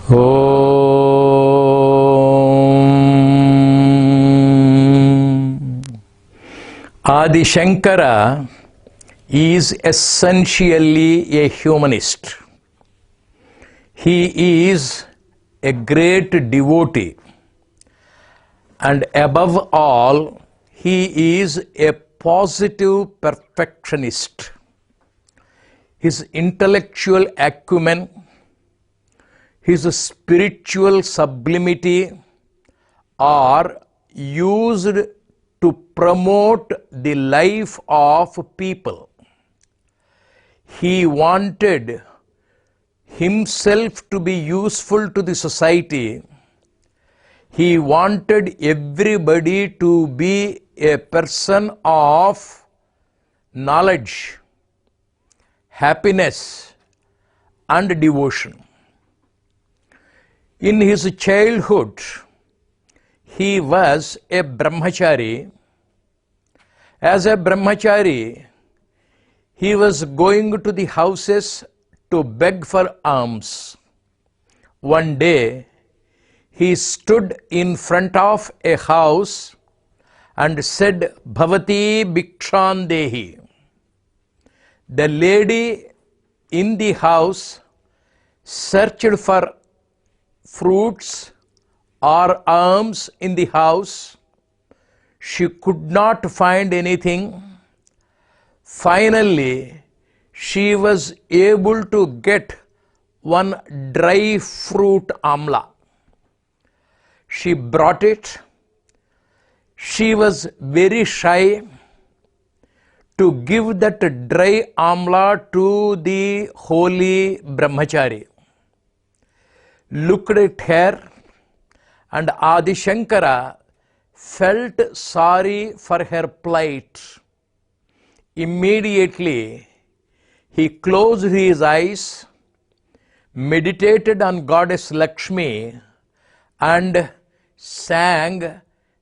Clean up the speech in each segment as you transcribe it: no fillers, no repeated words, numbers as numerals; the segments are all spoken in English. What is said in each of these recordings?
Om. Adi Shankara is essentially a humanist. He is a great devotee, and above all, he is a positive perfectionist. His intellectual acumen, his spiritual sublimity are used to promote the life of people. He wanted himself to be useful to the society. He wanted everybody to be a person of knowledge, happiness, and devotion. In his childhood, he was a brahmachari. As a brahmachari, he was going to the houses to beg for alms. One day, he stood in front of a house and said, "Bhavati Bhikshan Dehi." The lady in the house searched for fruits or alms in the house. She could not find anything. Finally, she was able to get one dry fruit amla. She brought it. She was very shy to give that dry amla to the holy brahmachari. Looked at her, and Adi Shankara felt sorry for her plight. Immediately, he closed his eyes, meditated on Goddess Lakshmi, and sang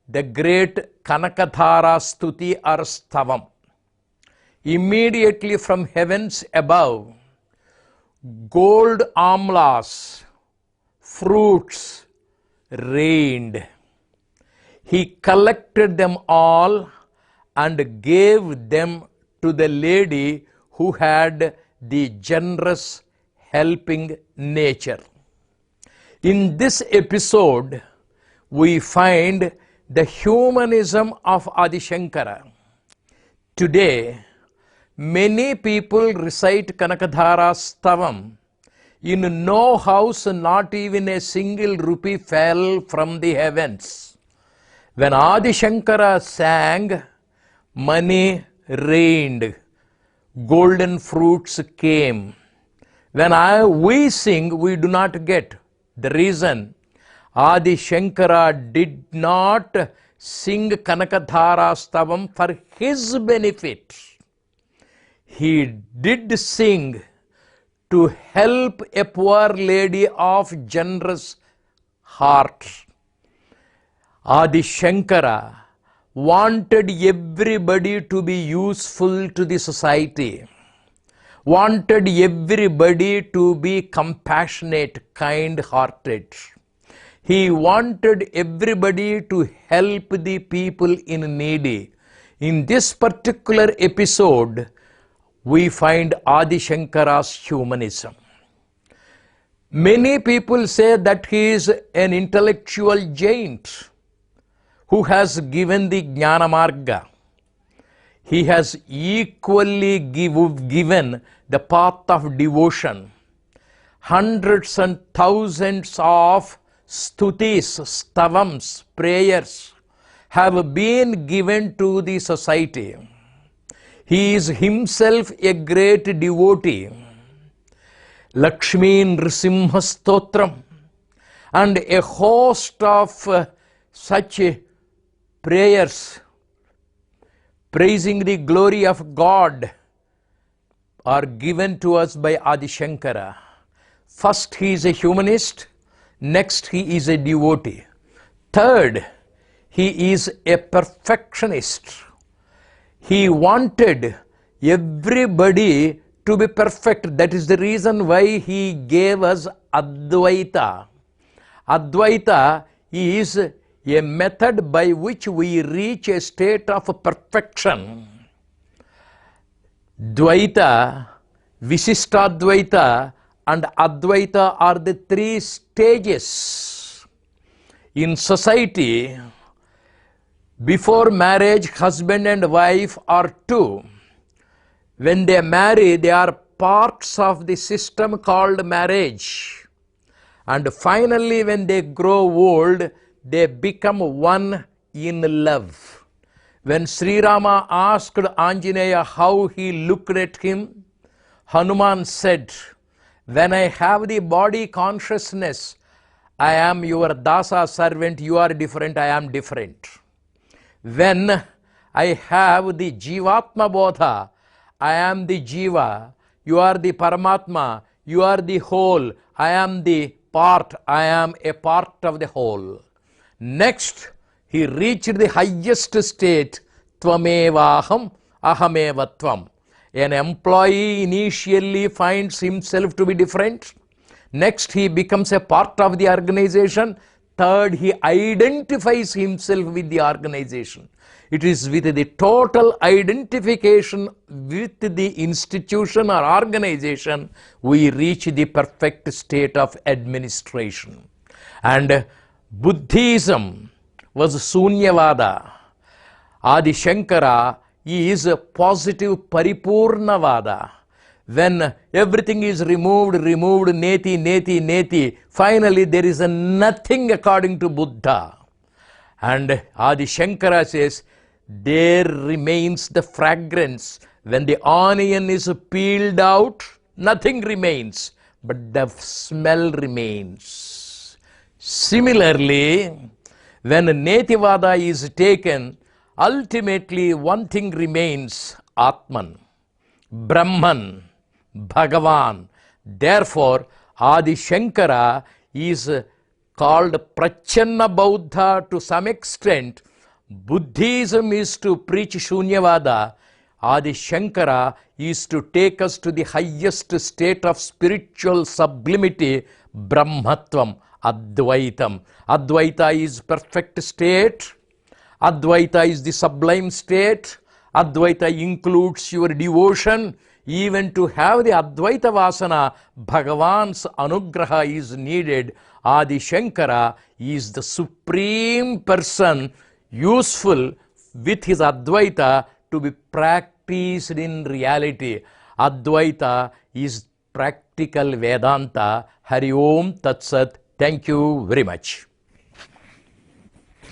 the great Kanakadhara Stuti or Stavam. Immediately from heavens above, gold amlas, fruits rained. He collected them all and gave them to the lady who had the generous helping nature. In this episode, we find the humanism of Adi Shankara. Today, many people recite Kanakadhara Stavam. In no house, not even a single rupee fell from the heavens. When Adi Shankara sang, money rained, golden fruits came. When we sing, we do not get. The reason, Adi Shankara did not sing Kanakadhara Stavam for his benefit. He did sing to help a poor lady of generous heart. Adi Shankara wanted everybody to be useful to the society, wanted everybody to be compassionate, kind-hearted. He wanted everybody to help the people in need. In this particular episode, we find Adi Shankara's humanism. Many people say that he is an intellectual giant who has given the Jnana Marga. He has equally given the path of devotion. Hundreds and thousands of stutis, stavams, prayers have been given to the society. He is himself a great devotee. Lakshmi Nrisimha Stotram and a host of such prayers praising the glory of God are given to us by Adi Shankara. First, he is a humanist. Next, he is a devotee. Third, he is a perfectionist. He wanted everybody to be perfect. That is the reason why he gave us Advaita. Advaita is a method by which we reach a state of perfection. Dvaita, Visishtadvaita and Advaita are the three stages. In society, before marriage, husband and wife are two. When they marry, they are parts of the system called marriage. And finally, when they grow old, they become one in love. When Sri Rama asked Anjaneya how he looked at him, Hanuman said, when I have the body consciousness, I am your dasa servant, you are different, I am different. When I have the Jivatma Bodha, I am the Jiva, you are the Paramatma, you are the whole, I am the part, I am a part of the whole. Next, he reached the highest state, Tvamevaham Ahameva Tvam. An employee initially finds himself to be different. Next, he becomes a part of the organization. Third, he identifies himself with the organization. It is with the total identification with the institution or organization we reach the perfect state of administration. And Buddhism was Sunyavada. Adi Shankara is a positive Paripurnavada. When everything is removed, neti, finally there is a nothing according to Buddha. And Adi Shankara says, there remains the fragrance. When the onion is peeled out, nothing remains, but the smell remains. Similarly, when Netivada is taken, ultimately one thing remains, Atman, Brahman, Bhagavan. Therefore, Adi Shankara is called Prachanna Bauddha to some extent. Buddhism is to preach Shunyavada. Adi Shankara is to take us to the highest state of spiritual sublimity, Brahmatvam, Advaitam. Advaita is perfect state. Advaita is the sublime state. Advaita includes your devotion. Even to have the Advaita Vasana, Bhagavan's Anugraha is needed. Adi Shankara is the supreme person, useful with his Advaita to be practiced in reality. Advaita is practical Vedanta. Hari Om Tat Sat. Thank you very much.